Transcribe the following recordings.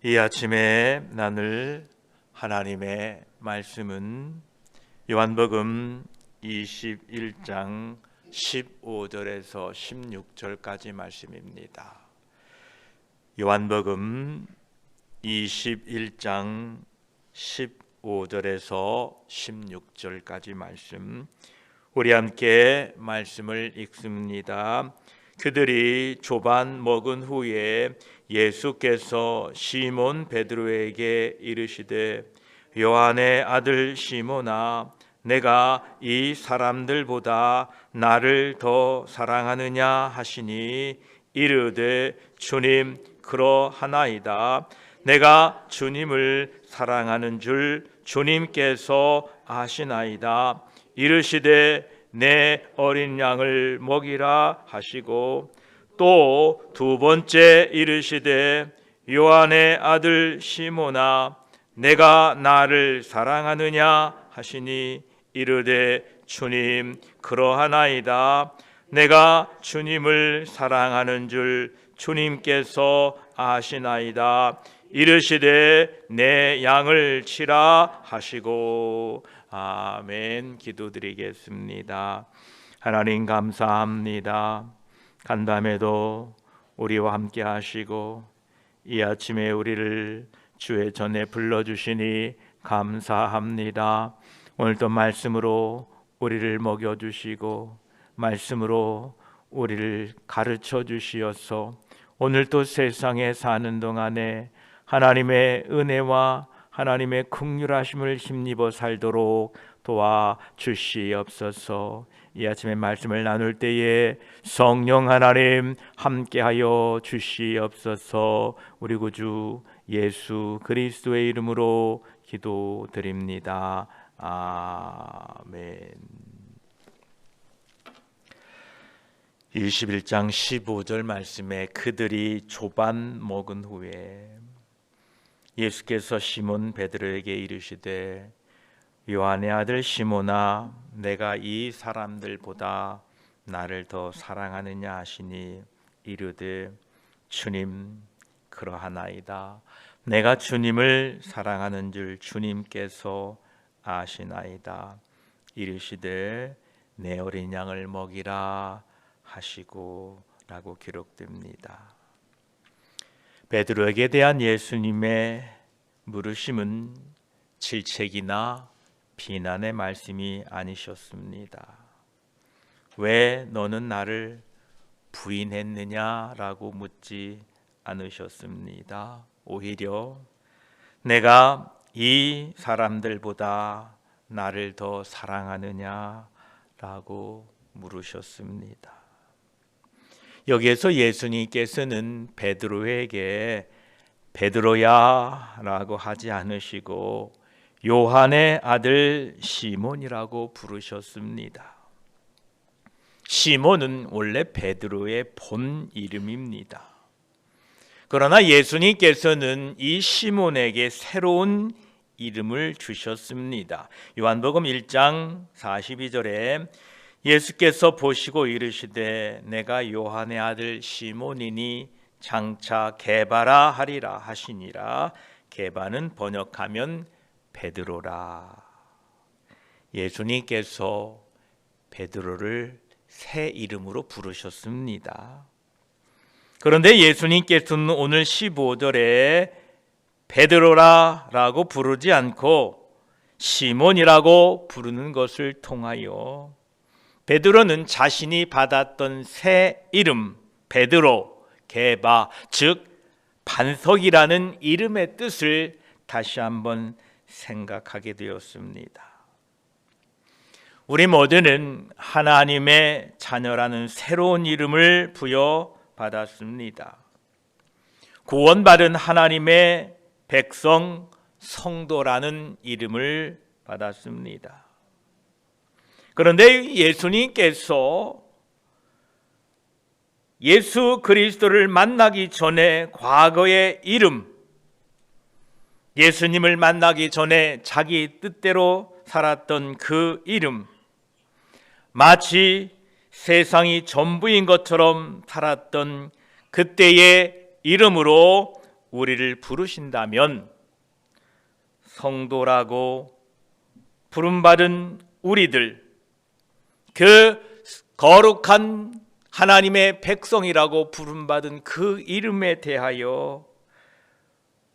이 아침에 나눌 하나님의 말씀은 요한복음 21장 15절에서 16절까지 말씀입니다. 요한복음 21장 15절에서 16절까지 말씀, 우리 함께 말씀을 읽습니다. 그들이 조반 먹은 후에 예수께서 시몬 베드로에게 이르시되, 요한의 아들 시몬아, 내가 이 사람들보다 나를 더 사랑하느냐 하시니, 이르되 주님, 그러하나이다. 내가 주님을 사랑하는 줄 주님께서 아시나이다. 이르시되 내 어린 양을 먹이라 하시고, 또 두 번째 이르시되, 요한의 아들 시몬아, 내가 나를 사랑하느냐 하시니, 이르되 주님, 그러하나이다. 내가 주님을 사랑하는 줄 주님께서 아시나이다. 이르시되 내 양을 치라 하시고. 아멘. 기도드리겠습니다. 하나님 감사합니다. 간밤에도 우리와 함께 하시고 이 아침에 우리를 주의 전에 불러주시니 감사합니다. 오늘도 말씀으로 우리를 먹여주시고 말씀으로 우리를 가르쳐 주시어서 오늘도 세상에 사는 동안에 하나님의 은혜와 하나님의 긍휼하심을 힘입어 살도록 도와주시옵소서. 이 아침에 말씀을 나눌 때에 성령 하나님 함께하여 주시옵소서. 우리 구주 예수 그리스도의 이름으로 기도드립니다. 아멘. 21장 15절 말씀에 그들이 조반 먹은 후에 예수께서 시몬 베드로에게 이르시되, 요한의 아들 시몬아, 내가 이 사람들보다 나를 더 사랑하느냐 하시니, 이르되 주님, 그러하나이다. 내가 주님을 사랑하는 줄 주님께서 아시나이다. 이르시되 내 어린 양을 먹이라 하시고 라고 기록됩니다. 베드로에게 대한 예수님의 물으심은 질책이나 비난의 말씀이 아니셨습니다. 왜 너는 나를 부인했느냐라고 묻지 않으셨습니다. 오히려 내가 이 사람들보다 나를 더 사랑하느냐라고 물으셨습니다. 여기에서 예수님께서는 베드로에게 베드로야 라고 하지 않으시고 요한의 아들 시몬이라고 부르셨습니다. 시몬은 원래 베드로의 본 이름입니다. 그러나 예수님께서는 이 시몬에게 새로운 이름을 주셨습니다. 요한복음 1장 42절에 예수께서 보시고 이르시되, 내가 요한의 아들 시몬이니 장차 게바라 하리라 하시니라. 게바는 번역하면 베드로라. 예수님께서 베드로를 새 이름으로 부르셨습니다. 그런데 예수님께서는 오늘 15절에 베드로라 라고 부르지 않고 시몬이라고 부르는 것을 통하여 베드로는 자신이 받았던 새 이름 베드로, 게바, 즉 반석이라는 이름의 뜻을 다시 한번 생각하게 되었습니다. 우리 모두는 하나님의 자녀라는 새로운 이름을 부여받았습니다. 구원받은 하나님의 백성, 성도라는 이름을 받았습니다. 그런데 예수님께서 예수 그리스도를 만나기 전에 과거의 이름, 예수님을 만나기 전에 자기 뜻대로 살았던 그 이름, 마치 세상이 전부인 것처럼 살았던 그때의 이름으로 우리를 부르신다면 성도라고 부름받은 우리들, 그 거룩한 하나님의 백성이라고 부름받은 그 이름에 대하여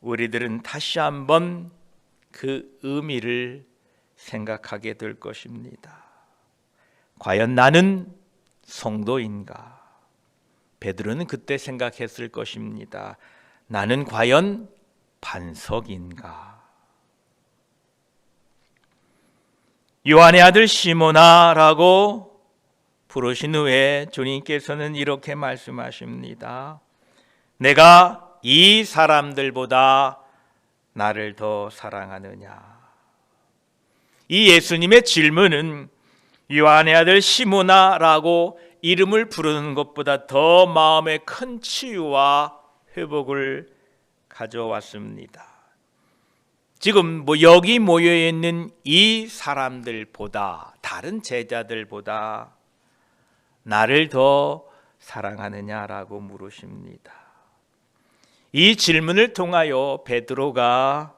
우리들은 다시 한번 그 의미를 생각하게 될 것입니다. 과연 나는 성도인가? 베드로는 그때 생각했을 것입니다. 나는 과연 반석인가? 요한의 아들 시몬아라고 부르신 후에 주님께서는 이렇게 말씀하십니다. 내가 이 사람들보다 나를 더 사랑하느냐? 이 예수님의 질문은 요한의 아들 시몬아라고 이름을 부르는 것보다 더 마음에 큰 치유와 회복을 가져왔습니다. 지금 여기 모여 있는 이 사람들보다, 다른 제자들보다 나를 더 사랑하느냐라고 물으십니다. 이 질문을 통하여 베드로가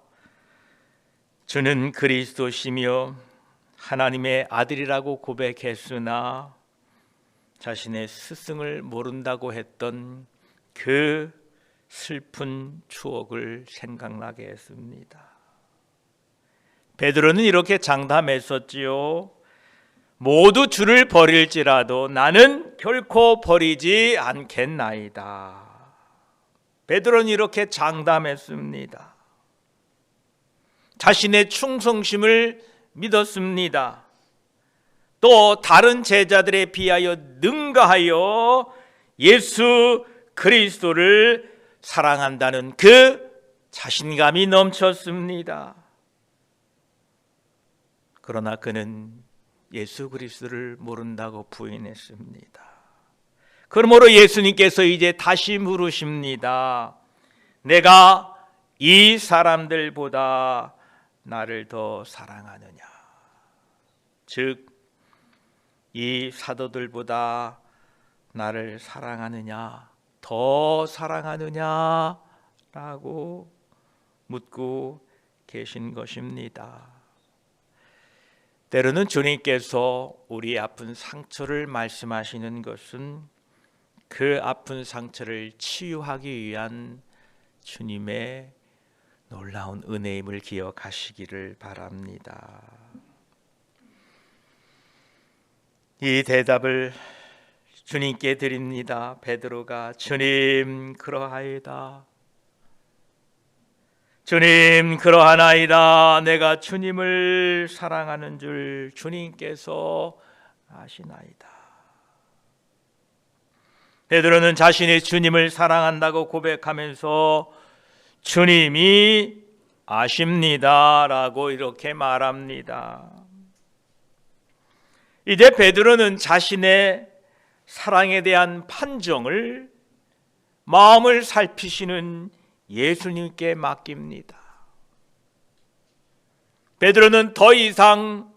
주는 그리스도시며 하나님의 아들이라고 고백했으나 자신의 스승을 모른다고 했던 그 슬픈 추억을 생각나게 했습니다. 베드로는 이렇게 장담했었지요. 모두 주를 버릴지라도 나는 결코 버리지 않겠나이다. 베드로는 이렇게 장담했습니다. 자신의 충성심을 믿었습니다. 또 다른 제자들에 비하여 능가하여 예수 그리스도를 사랑한다는 그 자신감이 넘쳤습니다. 그러나 그는 예수 그리스도를 모른다고 부인했습니다. 그러므로 예수님께서 이제 다시 물으십니다. 내가 이 사람들보다 나를 더 사랑하느냐? 즉, 이 사도들보다 나를 사랑하느냐? 더 사랑하느냐? 라고 묻고 계신 것입니다. 때로는 주님께서 우리의 아픈 상처를 말씀하시는 것은 그 아픈 상처를 치유하기 위한 주님의 놀라운 은혜임을 기억하시기를 바랍니다. 이 대답을 주님께 드립니다. 베드로가 주님 그러하이다. 주님 그러하나이다. 내가 주님을 사랑하는 줄 주님께서 아시나이다. 베드로는 자신이 주님을 사랑한다고 고백하면서 주님이 아십니다 라고 이렇게 말합니다. 이제 베드로는 자신의 사랑에 대한 판정을 마음을 살피시는 예수님께 맡깁니다. 베드로는 더 이상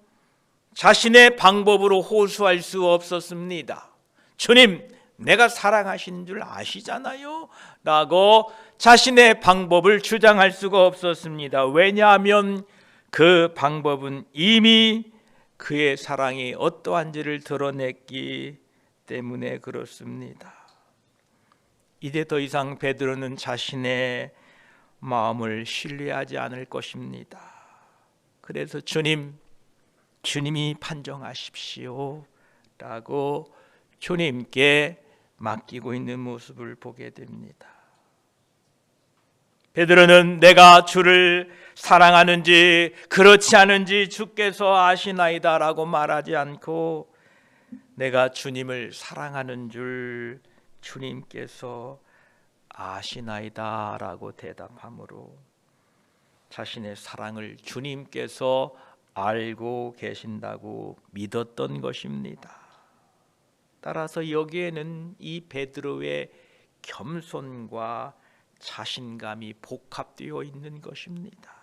자신의 방법으로 호소할 수 없었습니다. 주님, 내가 사랑하신 줄 아시잖아요 라고 자신의 방법을 주장할 수가 없었습니다. 왜냐하면 그 방법은 이미 그의 사랑이 어떠한지를 드러냈기 때문에 그렇습니다. 이제 더 이상 베드로는 자신의 마음을 신뢰하지 않을 것입니다. 그래서 주님이 판정하십시오 라고 주님께 맡기고 있는 모습을 보게 됩니다. 베드로는 내가 주를 사랑하는지 그렇지 않은지 주께서 아시나이다 라고 말하지 않고 내가 주님을 사랑하는 줄 주님께서 아시나이다 라고 대답하므로 자신의 사랑을 주님께서 알고 계신다고 믿었던 것입니다. 따라서 여기에는 이 베드로의 겸손과 자신감이 복합되어 있는 것입니다.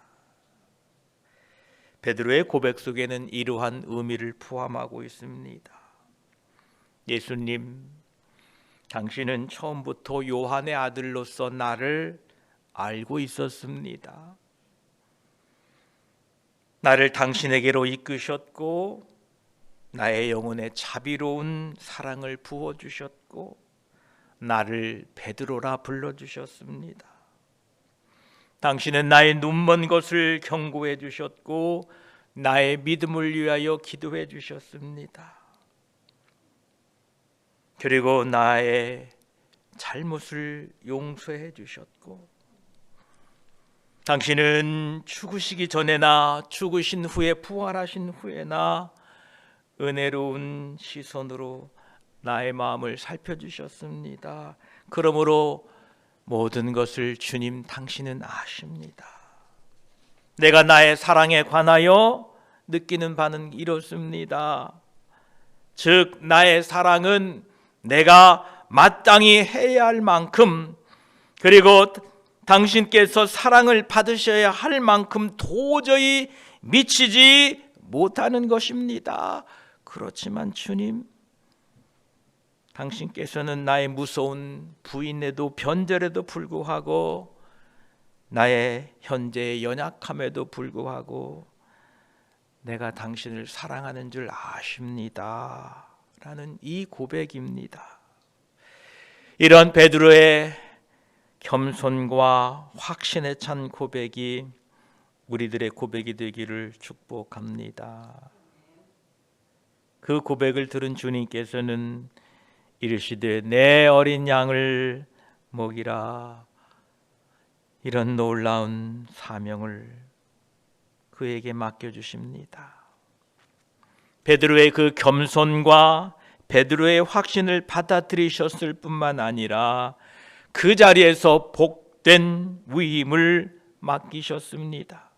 베드로의 고백 속에는 이러한 의미를 포함하고 있습니다. 예수님, 당신은 처음부터 요한의 아들로서 나를 알고 있었습니다. 나를 당신에게로 이끄셨고 나의 영혼에 자비로운 사랑을 부어주셨고 나를 베드로라 불러주셨습니다. 당신은 나의 눈먼 것을 경고해 주셨고 나의 믿음을 위하여 기도해 주셨습니다. 그리고 나의 잘못을 용서해 주셨고 당신은 죽으시기 전에나 죽으신 후에 부활하신 후에나 은혜로운 시선으로 나의 마음을 살펴주셨습니다. 그러므로 모든 것을 주님 당신은 아십니다. 내가 나의 사랑에 관하여 느끼는 바는 이렇습니다. 즉 나의 사랑은 내가 마땅히 해야 할 만큼 그리고 당신께서 사랑을 받으셔야 할 만큼 도저히 미치지 못하는 것입니다. 그렇지만 주님, 당신께서는 나의 무서운 부인에도 변절에도 불구하고 나의 현재의 연약함에도 불구하고 내가 당신을 사랑하는 줄 아십니다 라는 이 고백입니다. 이런 베드로의 겸손과 확신에 찬 고백이 우리들의 고백이 되기를 축복합니다. 그 고백을 들은 주님께서는 이르시되 내 어린 양을 먹이라, 이런 놀라운 사명을 그에게 맡겨주십니다. 베드로의 그 겸손과 베드로의 확신을 받아들이셨을 뿐만 아니라 그 자리에서 복된 위임을 맡기셨습니다.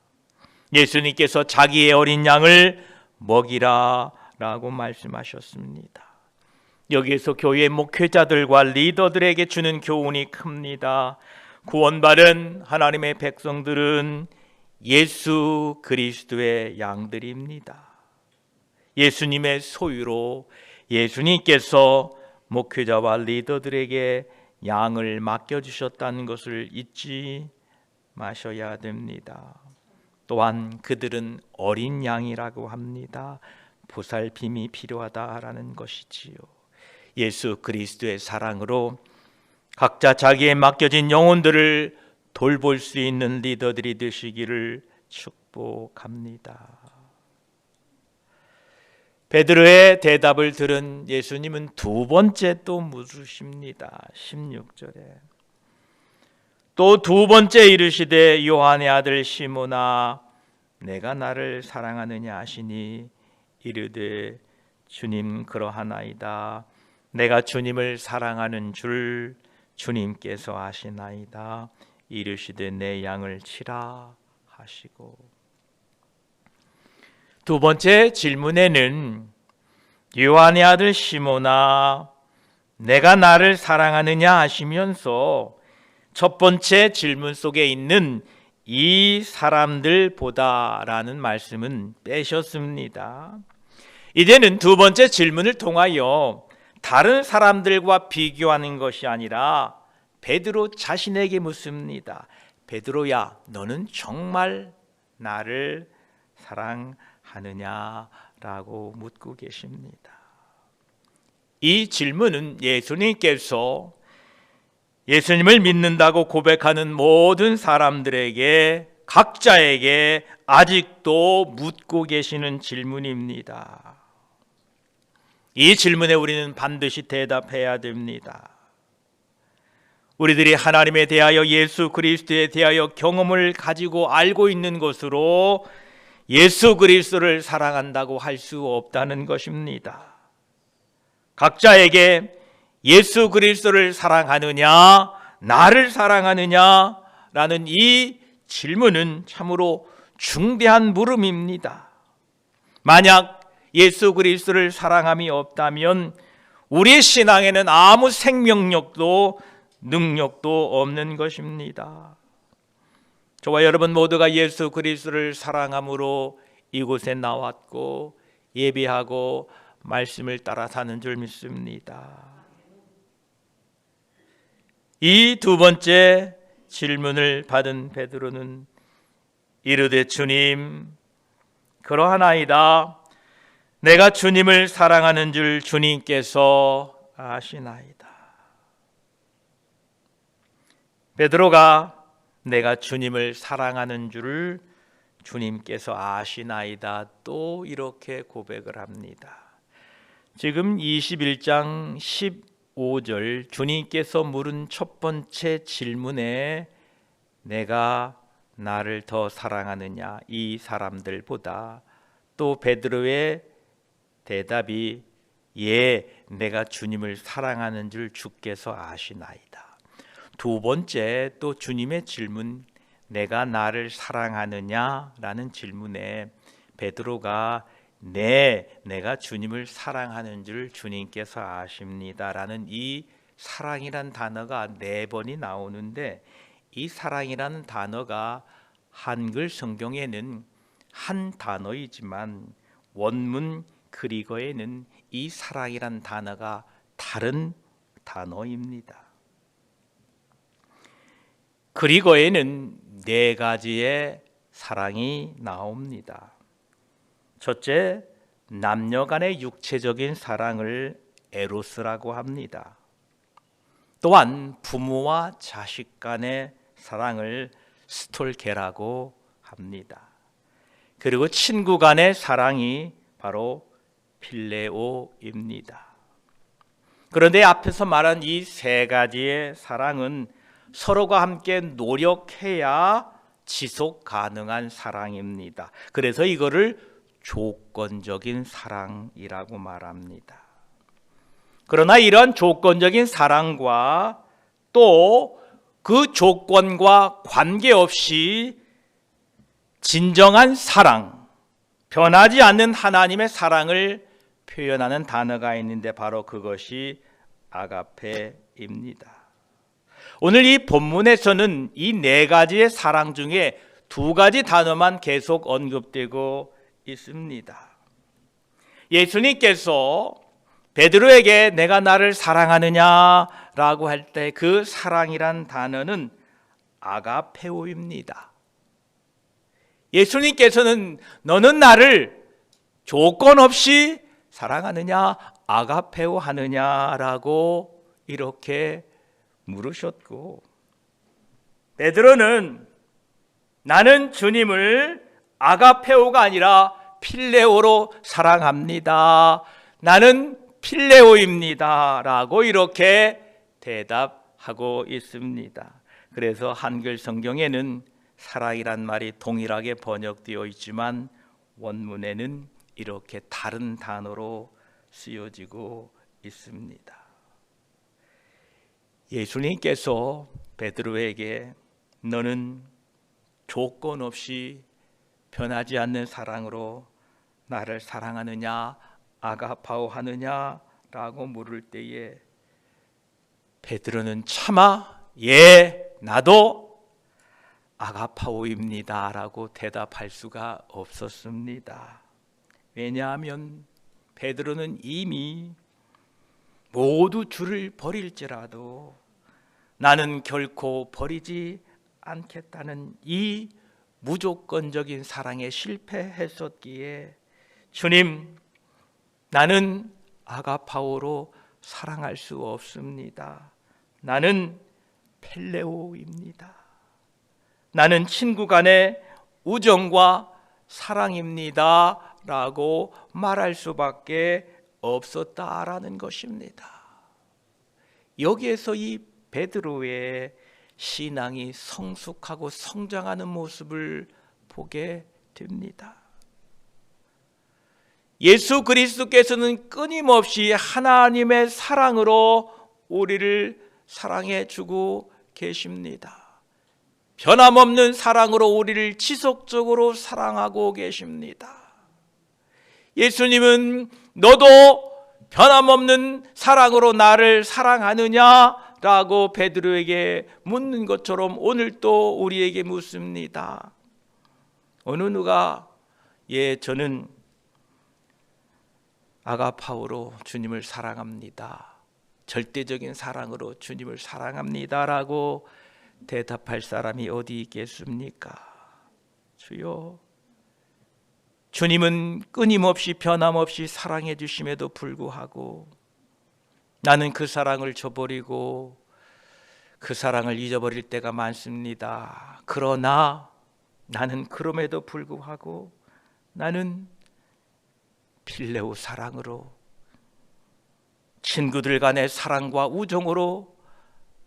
예수님께서 자기의 어린 양을 먹이라 라고 말씀하셨습니다. 여기에서 교회 목회자들과 리더들에게 주는 교훈이 큽니다. 구원받은 하나님의 백성들은 예수 그리스도의 양들입니다. 예수님의 소유로 예수님께서 목회자와 리더들에게 양을 맡겨주셨다는 것을 잊지 마셔야 됩니다. 또한 그들은 어린 양이라고 합니다. 보살핌이 필요하다라는 것이지요. 예수 그리스도의 사랑으로 각자 자기에 맡겨진 영혼들을 돌볼 수 있는 리더들이 되시기를 축복합니다. 베드로의 대답을 들은 예수님은 두 번째 또 물으십니다. 16절에 또 두 번째 이르시되 요한의 아들 시몬아 내가 나를 사랑하느냐 하시니 이르되 주님 그러하나이다. 내가 주님을 사랑하는 줄 주님께서 아시나이다. 이르시되 내 양을 치라 하시고, 두 번째 질문에는 요한의 아들 시몬아 내가 나를 사랑하느냐 하시면서 첫 번째 질문 속에 있는 이 사람들보다라는 말씀은 빼셨습니다. 이제는 두 번째 질문을 통하여 다른 사람들과 비교하는 것이 아니라 베드로 자신에게 묻습니다. 베드로야, 너는 정말 나를 사랑하느냐라고 묻고 계십니다. 이 질문은 예수님께서 예수님을 믿는다고 고백하는 모든 사람들에게 각자에게 아직도 묻고 계시는 질문입니다. 이 질문에 우리는 반드시 대답해야 됩니다. 우리들이 하나님에 대하여 예수 그리스도에 대하여 경험을 가지고 알고 있는 것으로 예수 그리스도를 사랑한다고 할 수 없다는 것입니다. 각자에게 예수 그리스도를 사랑하느냐, 나를 사랑하느냐 라는 이 질문은 참으로 중대한 물음입니다. 만약 예수 그리스도를 사랑함이 없다면 우리의 신앙에는 아무 생명력도 능력도 없는 것입니다. 저와 여러분 모두가 예수 그리스도를 사랑함으로 이곳에 나왔고 예배하고 말씀을 따라 사는 줄 믿습니다. 이 두 번째 질문을 받은 베드로는 이르되 주님, 그러하나이다. 내가 주님을 사랑하는 줄 주님께서 아시나이다. 베드로가 내가 주님을 사랑하는 줄을 주님께서 아시나이다 또 이렇게 고백을 합니다. 지금 21장 15절 주님께서 물은 첫 번째 질문에 내가 나를 더 사랑하느냐 이 사람들보다, 또 베드로의 대답이 예, 내가 주님을 사랑하는 줄 주께서 아시나이다. 두 번째 또 주님의 질문, 내가 나를 사랑하느냐 라는 질문에 베드로가 네, 내가 주님을 사랑하는 줄 주님께서 아십니다 라는 이 사랑이란 단어가 4번이 나오는데, 이 사랑이라는 단어가 한글 성경에는 한 단어이지만 원문 그리거에는 이 사랑이란 단어가 다른 단어입니다. 그리거에는 4가지의 사랑이 나옵니다. 첫째, 남녀 간의 육체적인 사랑을 에로스라고 합니다. 또한 부모와 자식 간의 사랑을 스톨케라고 합니다. 그리고 친구 간의 사랑이 바로 필레오입니다. 그런데 앞에서 말한 이 3가지의 사랑은 서로가 함께 노력해야 지속 가능한 사랑입니다. 그래서 이거를 조건적인 사랑이라고 말합니다. 그러나 이러한 조건적인 사랑과 또 그 조건과 관계없이 진정한 사랑, 변하지 않는 하나님의 사랑을 표현하는 단어가 있는데 바로 그것이 아가페입니다. 오늘 이 본문에서는 이 4가지의 사랑 중에 2가지 단어만 계속 언급되고 있습니다. 예수님께서 베드로에게 내가 나를 사랑하느냐라고 할 때 그 사랑이란 단어는 아가페오입니다. 예수님께서는 너는 나를 조건 없이 사랑하느냐, 아가페오 하느냐라고 이렇게 물으셨고, 베드로는 나는 주님을 아가페오가 아니라 필레오로 사랑합니다. 나는 필레오입니다 라고 이렇게 대답하고 있습니다. 그래서 한글 성경에는 사랑이란 말이 동일하게 번역되어 있지만 원문에는 이렇게 다른 단어로 쓰여지고 있습니다. 예수님께서 베드로에게 너는 조건 없이 변하지 않는 사랑으로 나를 사랑하느냐, 아가파오 하느냐라고 물을 때에 베드로는 차마 예, 나도 아가파오입니다 라고 대답할 수가 없었습니다. 왜냐하면 베드로는 이미 모두 주를 버릴지라도 나는 결코 버리지 않겠다는 이 무조건적인 사랑에 실패했었기에 주님, 나는 아가파오로 사랑할 수 없습니다. 나는 펠레오입니다. 나는 친구 간의 우정과 사랑입니다 라고 말할 수밖에 없었다라는 것입니다. 여기에서 이 베드로의 신앙이 성숙하고 성장하는 모습을 보게 됩니다. 예수 그리스도께서는 끊임없이 하나님의 사랑으로 우리를 사랑해 주고 계십니다. 변함없는 사랑으로 우리를 지속적으로 사랑하고 계십니다. 예수님은 너도 변함없는 사랑으로 나를 사랑하느냐? 라고 베드로에게 묻는 것처럼 오늘 또 우리에게 묻습니다. 어느 누가 예, 저는 아가파오로 주님을 사랑합니다. 절대적인 사랑으로 주님을 사랑합니다 라고 대답할 사람이 어디 있겠습니까? 주여, 주님은 끊임없이 변함없이 사랑해 주심에도 불구하고 나는 그 사랑을 저버리고 그 사랑을 잊어버릴 때가 많습니다. 그러나 나는 그럼에도 불구하고 나는 필레오 사랑으로, 친구들 간의 사랑과 우정으로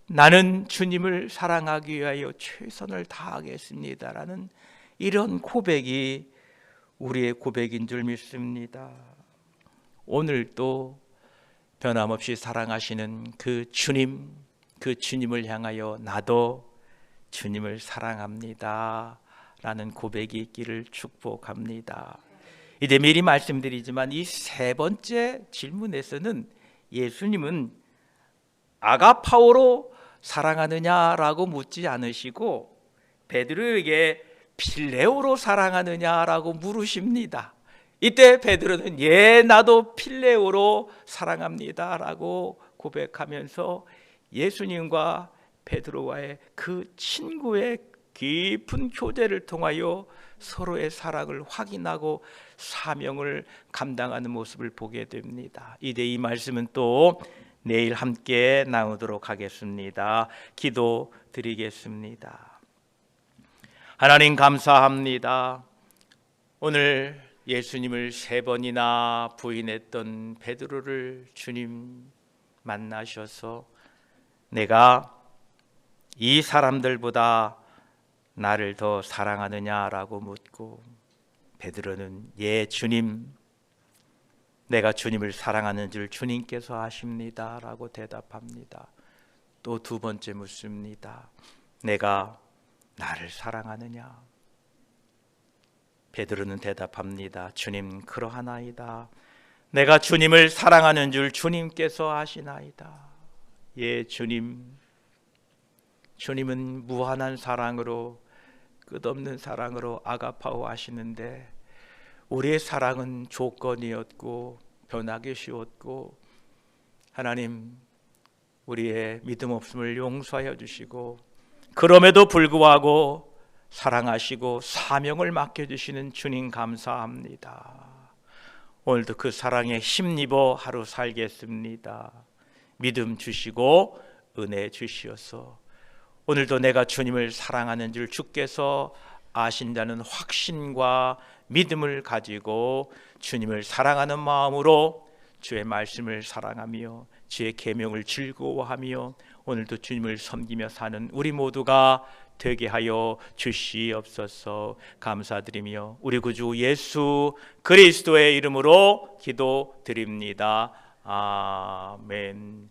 나는 주님을 사랑하기 위하여 최선을 다하겠습니다라는 이런 고백이 우리의 고백인 줄 믿습니다. 오늘도 변함없이 사랑하시는 그 주님을 향하여 나도 주님을 사랑합니다 라는 고백이 있기를 축복합니다. 이제 미리 말씀드리지만 이 세 번째 질문에서는 예수님은 아가파오로 사랑하느냐라고 묻지 않으시고 베드로에게 필레오로 사랑하느냐라고 물으십니다. 이때 베드로는 예, 나도 필레오로 사랑합니다 라고 고백하면서 예수님과 베드로와의 그 친구의 깊은 교제를 통하여 서로의 사랑을 확인하고 사명을 감당하는 모습을 보게 됩니다. 이제 이 말씀은 또 내일 함께 나누도록 하겠습니다. 기도드리겠습니다. 하나님 감사합니다. 오늘 예수님을 3번이나 부인했던 베드로를 주님 만나셔서 내가 이 사람들보다 나를 더 사랑하느냐라고 묻고 베드로는 예 주님, 내가 주님을 사랑하는 줄 주님께서 아십니다 라고 대답합니다. 또 2번째 묻습니다. 내가 나를 사랑하느냐? 베드로는 대답합니다. 주님, 그러하나이다. 내가 주님을 사랑하는 줄 주님께서 아시나이다. 예 주님, 주님은 무한한 사랑으로, 끝없는 사랑으로 아가파오 하시는데 우리의 사랑은 조건이었고 변하기 쉬웠고, 하나님 우리의 믿음 없음을 용서하여 주시고 그럼에도 불구하고 사랑하시고 사명을 맡겨주시는 주님 감사합니다. 오늘도 그 사랑에 힘입어 하루 살겠습니다. 믿음 주시고 은혜 주시어서 오늘도 내가 주님을 사랑하는 줄 주께서 아신다는 확신과 믿음을 가지고 주님을 사랑하는 마음으로 주의 말씀을 사랑하며 주의 계명을 즐거워하며 오늘도 주님을 섬기며 사는 우리 모두가 되게 하여 주시옵소서. 감사드리며 우리 구주 예수 그리스도의 이름으로 기도드립니다. 아멘.